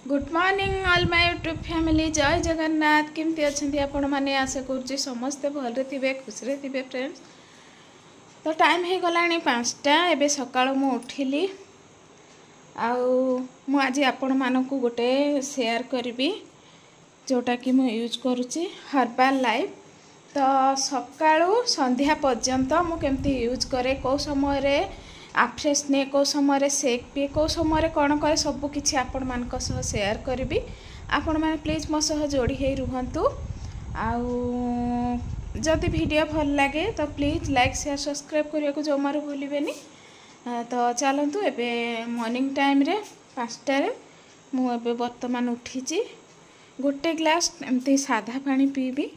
Good morning all my YouTube family. जय जगन्नाथ। केमती अच्छे आपण मैंने आशा कर समस्ते भलरे थे खुशी थे फ्रेंड्स। तो टाइम हो गला 5टा। एबे सकाळ मु उठिली आउ आज आपण मानकु गोटे शेयर करी जोटा कि मु यूज करुच्ची हर्बाल लाइफ। तो सकाळू संध्या पर्यंत मु केमती यूज करे को समय रे आफ्रेश ने को समय सेक पिए को समय कौन करे सब किसी आपण मान शेयर करी। आपण मैंने प्लीज मो सह जोड़ी हो रुहतु। जदि वीडियो भल लगे तो प्लीज लाइक शेयर सब्सक्राइब करने को जमार भूलें। तो चलतु एबे मॉर्निंग टाइम रे 5टारे मुझे बर्तमान उठी गोटे ग्लास एमती साधा पानी पीबी।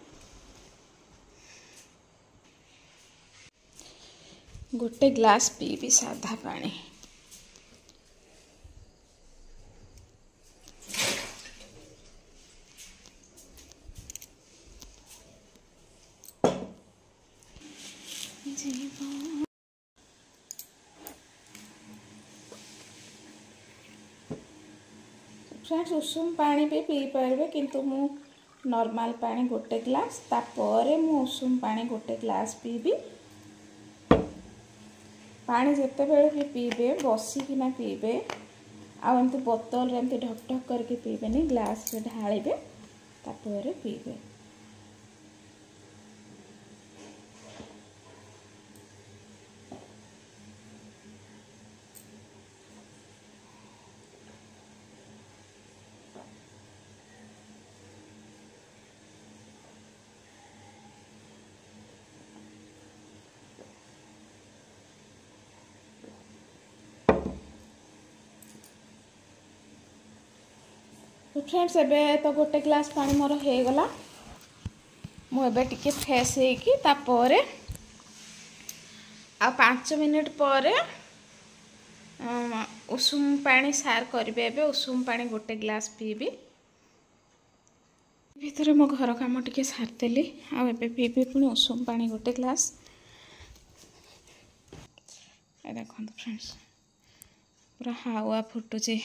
गोटे ग्लास पीबी साधा पानी। फ्रेंड्स उषुम पानी भी पी पारे किंतु मु नॉर्मल पानी गोटे ग्लास तापर मु उषुम पानी गोटे ग्लास पीबी। पानी जिते बेले भी पीबे बसिकिना पीबे आमती बोतल एमती ढक ढक करके पीबेनी ग्लास रे ढालिबे तापर पीबे। तो फ्रेंड्स एबे तो गोटे ग्लास पानी मोर हो गला। मुझे टिके फ्रेश होगी तापर आ 5 मिनिट पर उषुम पानी सार करेंगे। एबे उषुम पानी गोटे ग्लास पीबी। भीतर मो घर काम टिके सारदेली आबे पीबी पुणी उषुम पानी गोटे ग्लास। देखो फ्रेंड्स पूरा हावा फुटुची।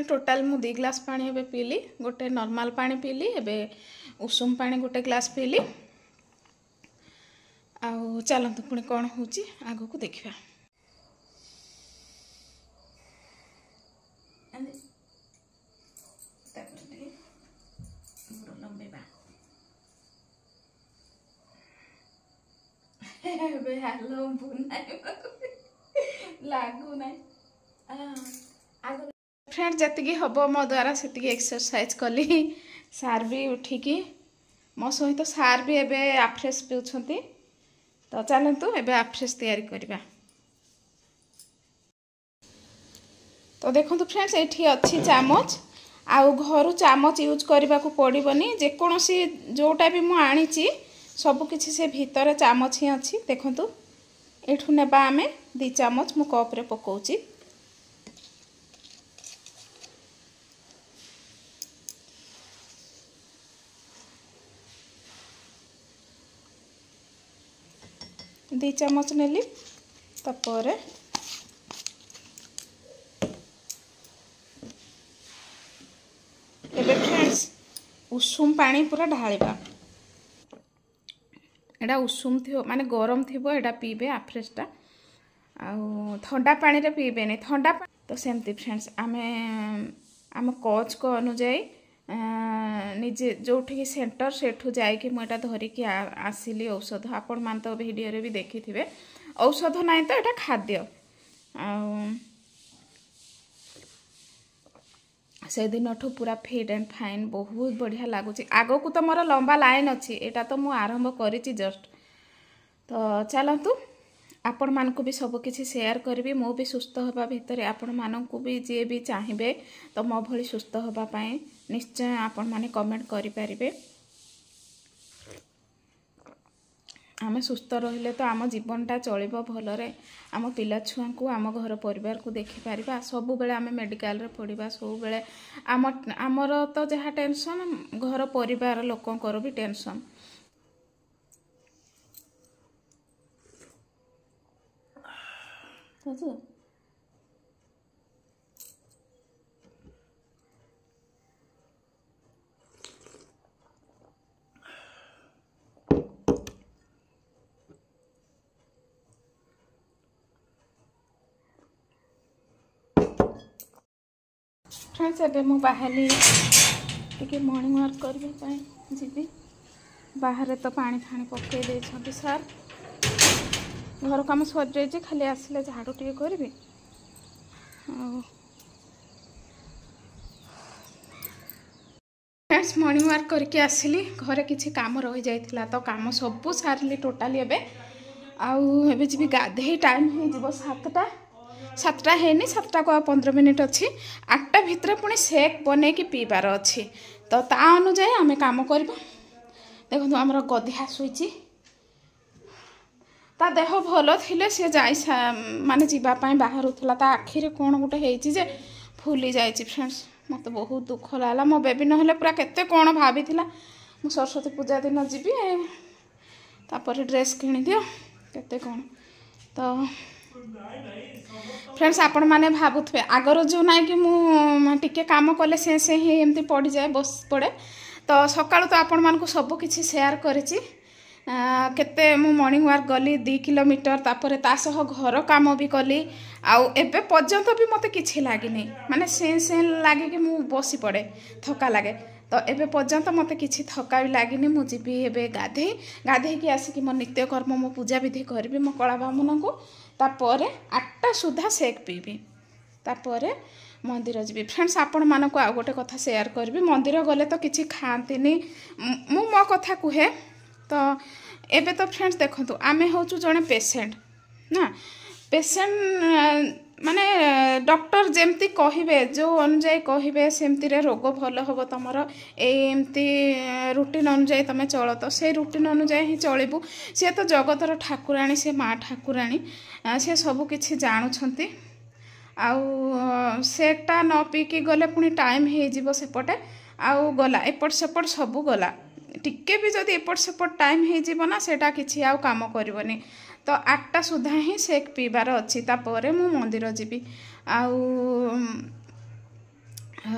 टोटाल मु 2 ग्लास पानी एबे पीली। गोटे नॉर्मल पानी पीली एबे उषुम पानी गोटे ग्लास पीली। आउ चलतु पुणी कौन होची आगो को देखिबा। लागू ना फ्रेंड जी हम मो द्वारा से एक्सरसाइज कली। सार भी उठिकी मो सहित सार भी एबे आफ्रेश पिउछंती। तो चलतु एबे आफ्रेश तैयारी करबा। तो देखो फ्रेंड्स ये अच्छी चामच आउ घर चामच यूज करने को पड़ोनी। जेकोसी जोटा भी मुझे आनी सबकि से भितर चामच ही अच्छी। देखु एठू नेबा आमे 2 चामच मु कप रे पकाउची। दी चामच नेली तापर एबे फ्रेंड्स उषुम पानी पूरा ढालिबा। एडा उषुम थी माने गरम थी एडा पीबे आफ्रेशटा। आउ ठंडा पानी रे पीबे नहीं ठंडा। तो सेमती फ्रेंड्स आमे आम कोच को अनुजाई निजे जोठी सेंटर सेठू जाइए मुझे धरिकी आसिली औषध। आपण मान तो वीडियो रे भी देखी थे औषध नहीं तो यहाँ खाद्य। से दिन पूरा फिट एंड फाइन बहुत बढ़िया लगुच। आग को तो मोर लंबा लाइन अच्छी एटा तो मु आरंभ करी जस्ट। तो चलतु आपण मानकु भी सब किछि शेयर करबी मो भी सुस्थ होबा भितरे आपण मानकु भी जे भी चाहिबे तो मो भली सुस्थ होबा पई निश्चय आपण माने कमेंट करि परिबे। आम सुस्थ रहिले तो आम जीवनटा चलिबो भलरे आम पिला छुआ को आम घर परिवार को देखि पारिबा सब बेले आम मेडिकल रे पड़िबा सब बेले आमर तो जहाँ टेंशन घर परिवार लोकंकर भी टेंशन। फ्रेंड्स एबे मु बाहली टिके मॉर्निंग वॉक करबे जीवी बाहर तो पानी फाणी पकई दे सार घर कम सर जाइए खाली आसले झाड़ू टे करी फ्रेंड्स मॉर्निंग वॉक करके आसली घरे किसी काम रही जाइथिला तो काम सबू सारली टोटाली एबे आउ जी गाधे टाइम हो 7टा है 7टा को 15 मिनिट अच्छी 8टा भितर पुणी सेक बने कि पीबार अच्छी तो ता अनुजाई आम काम करबा। देखो आमर गधिया शुई ता देह भल थिले सी जाई माने जीवाई बाहर ता आखिरे कौन गोटे होइछि जे फुली जाइछि। फ्रेंड्स मत बहुत दुख लागला मो बेबी नहले पूरा केते कौन भाभी थिला मु सरस्वती पूजा दिन जीवी तापर ड्रेस किनि दियो केते कौन तो फ्रेंड्स आपण माने भाबुथबे आगर जो ना कि मु टिके काम कले से ही एमती पड़ी जाए बस पड़े तो सकाळु तो आपण मानकु सब किछि शेयर करिछि केते मु मॉर्निंग वॉक गली 2 किलोमीटर तापर तासह घर काम भी कली आउ एबे पर्यंत भी मते किछि लागिनी माने से लागे कि मु बसी पड़े थका लागे तो एबे पर्यंत मते किछि थका भी लागिनी मु जीबी एबे गाधे की आसिकी मो नित्य कर्म मो पूजा विधि करबी मो कला बामन को तापर 8टा सुधा सेक पीबी तापर मंदिर जीवी। फ्रेंड्स आपण मानक आ गोटे कथा शेयर करबी मंदिर गले तो किछि खांतीनी मु मो कथा कुहे तो एबे तो फ्रेंड्स देखंतु आमे होचु जने पेशेंट ना पेशेंट माने डॉक्टर जेमती कहिबे जो अनुଯାयी कहिबे सेमती रे रोग भल होबो तमर एमती रूटीन अनुଯାयी तमे चलो तो से रूटीन अनुଯାयी ही चलिबु से तो जगतर ठाकुराणी से माँ ठाकुराणी से सब किछि जानुछंती आउ सेटा न पीकी गले पुणी टाइम हो जिवो सेपटे आउ गला एपट सेपट सबू गला टिके भी जदि एपट सेपट टाइम हो जिवो ना सेटा किछि आउ काम करबनी तो 8टा सुधा ही सेक पीबार अच्छी तापर मु मंदिर जीवी आउ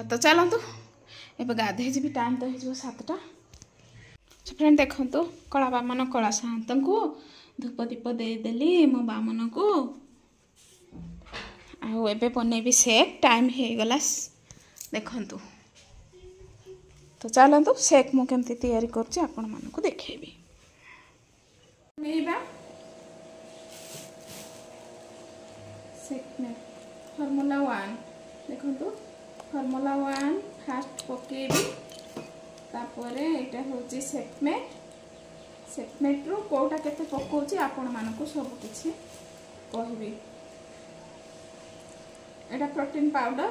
तो चलतु एबे गाधे जी टाइम तो हो 7टा। फ्रेंड देखंतु कला बामन कला साहंत को धूप दीप देदेली मो बामन को आउ एबे बनेबी सेक टाइम हो गला देखंतु तो चलतु सेक मु केमती तैयारी करछि आपण मानकु देखेबी। फॉर्मूला 1 देखो फॉर्मूला 1 फास्ट पकेबी तापर एटा होची सेकमेट रो कोटा केते पकोची आपण मानको सब किछि कहबी। एटा प्रोटीन पाउडर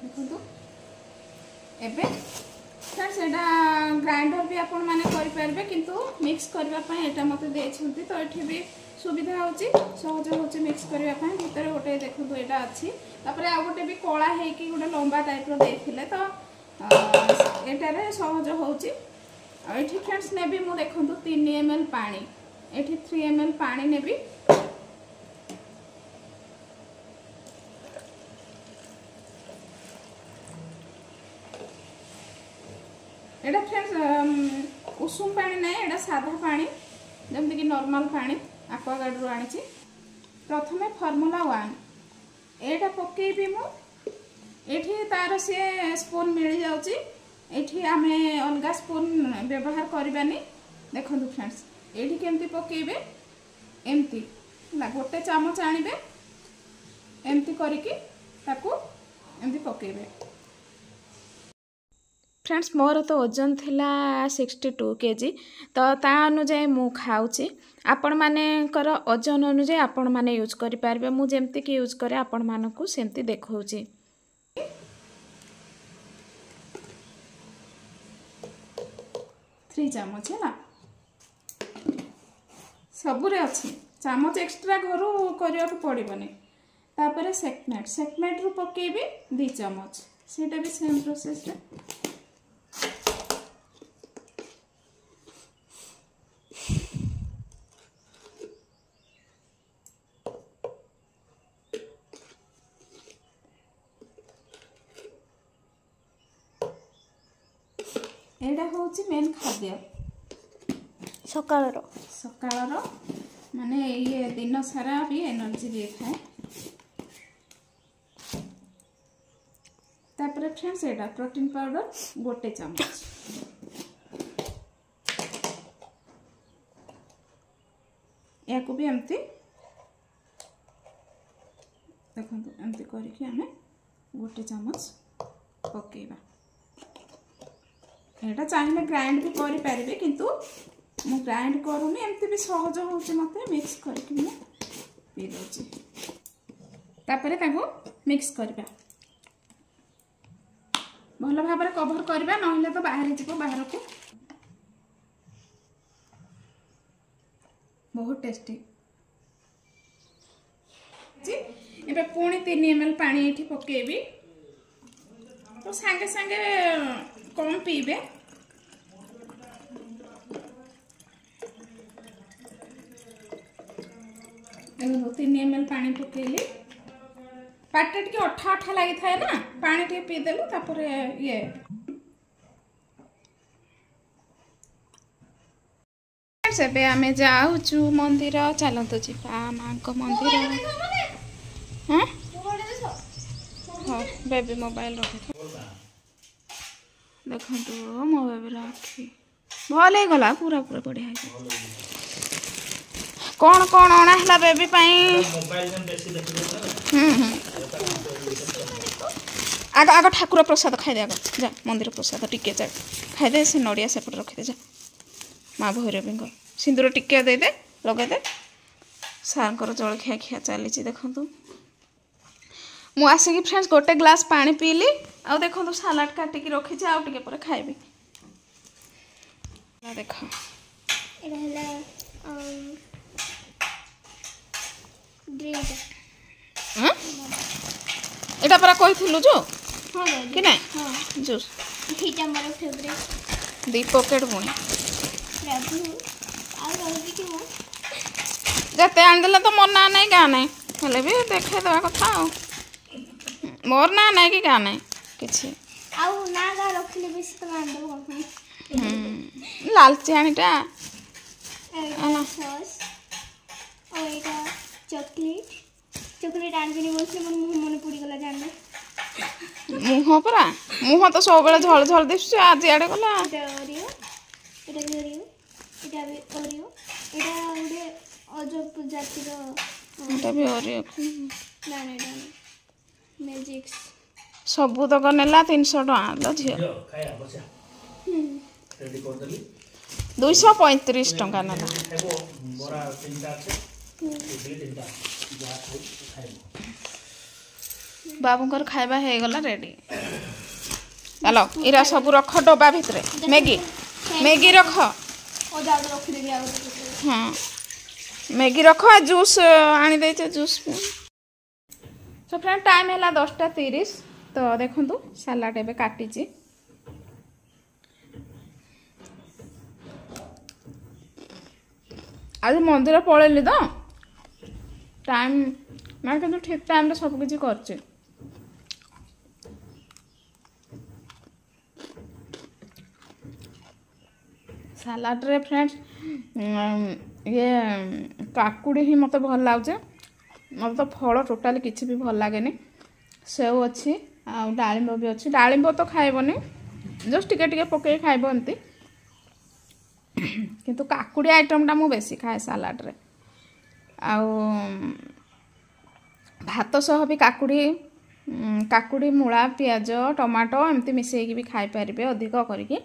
देखो एबे फ्रेंड्स एटा ग्राइंडर भी आपण माने करि परबे किंतु मिक्स करबा पय एटा मते देछंती तो एठी भी सुविधा होची सहज होची मिक्स करबा पय भीतर गोटे देखो एटा अछि तापर आ गोटे भी कोला हे कि गोटे लंबा टाइप रो देथिले तो एटा रे सहज होची। एठी फ्रेंड्स नेबी मु देखंतु 3 ml पानी एठी 3 ml पानी नेबी एटा फ्रेंड्स उषुम पानी ना एटा साधा पानी जमती कि नॉर्मल पानी एक्वागार्ड रो आनी प्रथमे फॉर्मूला 1 एटा पकेबी मु एठी तार से स्पून मिल जाउची एठी आमे अलगा स्पून व्यवहार करबानी। देखंतु फ्रेंड्स एठी केमती पकेबे एमती ला गोटे चामच आनिबे एमती करिकि ताकू एमती पकेबे। फ्रेंड्स मोर तो ओजन थिला 62 केजी तो ता अनुजाई मु खाऊची आपण मानेकर ओजन अनुजाई आपण माने यूज करि पारबे मु जेमति कि यूज करे आपण मानकु सेमति देखौची 3 चामच है ना सबुरे अच्छी चामच एक्स्ट्रा घर करने पड़ोनी तापर सेकमेट रु पकेबी 2 चामच सेटा भी सेम प्रोसेस रे एटा होची मेन खाद्य सकाळर माने ये दिन सारा भी एनर्जी दे थाए तापर फ्रेंड्स एटा प्रोटीन पाउडर 1 चामच या को भी एमती देखंतु एमती करके हमें 1 चामच पकेबा एटा चाहिए ग्राइंड भी करि पारिबे किंतु मु ग्राइंड करूनी एमती भी सहज होची मते मिक्स करके मु पी दोची तापरे ताको मिक्स करबा भलो भाबरे कवर करबा नहले तो बाहर जिवो बाहर को बहुत टेस्टी जी एबे पुणी 3 ml पानी एठी पकेबी तो संगे संगे कम पीबे देखो 3 ml पानी पकेली पाटे टिके अठा अठा लगी थाए ना पानी टिके पी देलु तापर ये सेबे आमे जाउचु मंदिर चलंतु जिपा मां को मंदिर हां हां बेबी मोबाइल रखे देखंतु मो बेबी राखी भले गला पूरा पूरा बढ़िया कौन कौन अणा है बेबी आग आग ठाकुर प्रसाद खाई आग जा मंदिर प्रसाद टिके जा खाईदे से नड़िया सेपटे रखीदे जा माँ भैरवी सिंदूर टिके दे दे लगे दे सार जलखिया खिया चली देखु मु आसिक फ्रेंड्स 1 ग्लास पानी पीली आ देखो सालाड काटिक रखी आउ टिके पर खाइबी देख एटा परा कहिथिलु जो कि ना जूस एटा मोर फेवरेट 2 पॉकेट बुणी जते आंदले तो मोर ना नहीं गा नहीं हेले भी देखे देवा कथा मोर ना नहीं कि गा नहीं किछि आउ ना गा रखले बेसी तो आंदो कोन लालची आनीटा सॉस और एटा चॉकलेट आनबिनी बोलछे मन मुंह मन पुड़ी गला जानले मुंह परा मुंह तो सब बेले झल झल दिसु आज आडे गला एटा ओरियो एटा भी ओरियो एटा भी ओरियो एटा ओडे अजब जाति रो एटा भी ओरियो ना ना मैजिक्स सबु तक नेला 300 टका लो झियो खाया बचा रेडी कर देली 235 टका नेला बोरा तीनटा আছে इडली तीनटा जा खाइबो बाबूकर खाइबा हे गला रेडी चलो इरा सब रख डब्बा भितरे मैगी रख ओ जा रख दे आ हां मैगी रख जूस आनी देचे जूस सो फ्रेंड टाइम हैला 10:30 तो देखंतु सलाड एबे काटिची आज मंदिर पळेली तो टाइम मैं किंतु ठीक टाइम रे सब किछि करछि सलाड रे फ्रेंड्स ये काकुड़ी ही मत भल लागे मत तो फल टोटाली किसी भी भल लगे सेव अच्छी आ डालिंब भी अच्छी डालिंब तो खाइबनी जस्ट टिके टिके पके खाइब एमती किंतु काकुड़ी आइटमटा मु बेसी खाए सलाड रे आ भात सह भी काकुड़ी काकुड़ी मूला पियाज टमाटो एमती मिसेकी भी खाई पारे अधिक करके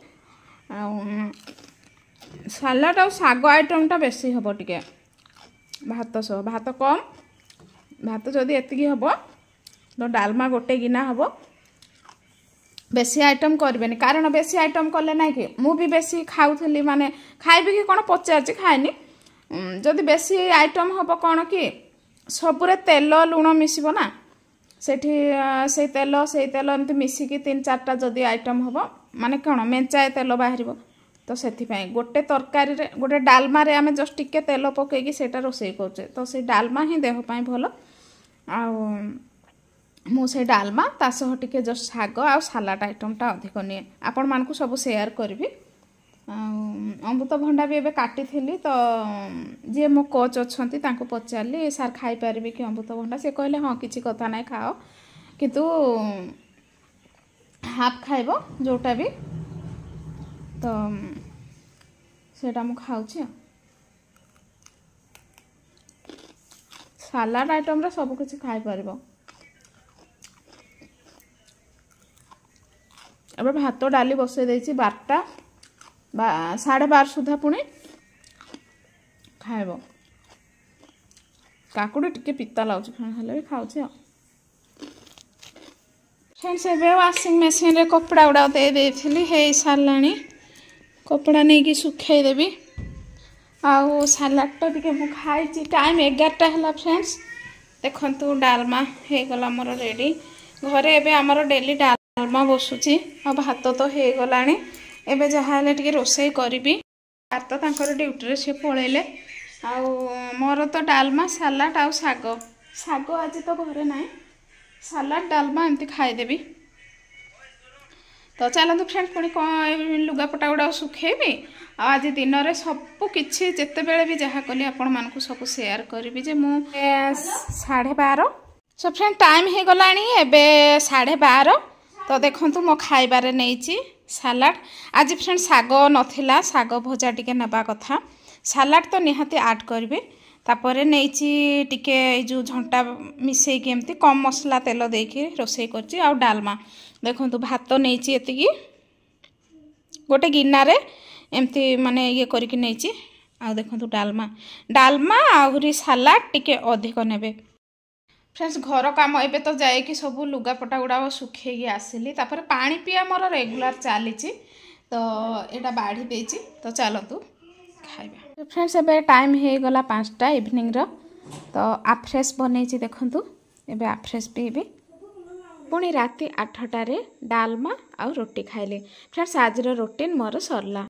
सालाड आ साग आइटमटा बेसी हम टे भात सह भात कम भात जदि एतिकी हम तो डालमा गोटे गिना हम बेसी आइटम करें कारण बेसी आइटम कले ना कि मुझे बेसी खाऊली माने खाइबी कि कौन पचार खाएनी जदि बेसी आइटम हम कौन कि सबुरे तेल लुण मिसब ना से तेल एमती मिसिकी 3-4टा जदि आइटम हम माने कौन मेंचाए तेल बाहर तो से गोटे तरकारी गोटे डालमा रे आमे जस्ट टिके तेल पकईकी सेटा रोसई करचे तो से डालमा ही देहपाई भल मुझे डालमा तासह टिके जस्ट साग आ सालाड आइटमटा अधिक निए आपण मानकु सब शेयर करबी अमृतभंडा भी एबे काटी थी तो जी मो कोच अच्छी पचारि सार खाई पारे कि अमृतभंडा से कहले हाँ किसी कथा ना खाओ किंतु हाफ खाइब जोटा भी तो सेटा मु खाऊची सालाड आइटम रे सब किसी खाई पारिबो अब भात डाली बसई देछि 12टा 12:30 सुधा पुणी खाइब काकुड़ी टिके पिता लाउछ हेले भी खाऊची फ्रेंड्स एबे वाशिंग मशीन रे कपड़ा उड़ा दे देथिली हे सारलाणी कपड़ा नहीं कि सुखाई देवी आउ सालाडटा टिके मु खाई टाइम 11टा है फ्रेंड्स देखंतु डालमा हे गला मोर रेडी घरे एबे हमर डेली डालमा बसुची आ भात तो हे गलानी एबे जहा ले टिके रोसई करबी भात तांकर ड्यूटी रे से पळेले आउ मोर तो डालमा सालाड आउ साग साग आज तो घरे नाई सालाड डालमा एमती खाई देबी तो चलतु फ्रेंड्स पुणी लुगापटा गुड़ा सुखेबी आज दिन में सबू किसी जिते बेले भी जहाँ कली आपण मानकु सब शेयर करी जे मु 12:30 सो फ्रेंड टाइम हो गला एबे 12:30 तो देखंतु मो खाइबारे नहीं सालाड आज फ्रेंड साग नथिला साग भजा टिके नेबा कथा सालाड तो निहाती ऐड करबे तापर नहीं टिके जो झंटा मिसेकी एमती कम मसला तेल देकी रोसई करची आ डालमा देखंतु भात नहीं एतिकी गोटे गिनारे एमती माने ये करके नहीं आ देखंतु डालमा डालमा आहुरी सालाड टिके अधिक नेबे फ्रेंड्स घर काम एबे तो जाए कि सब लुगापटा गुड़ा सुखेकी आसिली तापर पानी पिया मोर रेगुलर चली तो एटा बाढ़ी देछि तो चलतु खाइबा फ्रेंड्स एबे टाइम हे गला 5टा इवनिंग रो तो आफ्रेश बनै देखंतु एबे आफ्रेश पीबी पुणी राति 8टारे डालमा आ रोटी खाइले फ्रेंड्स आज रो रूटीन मोर सरला।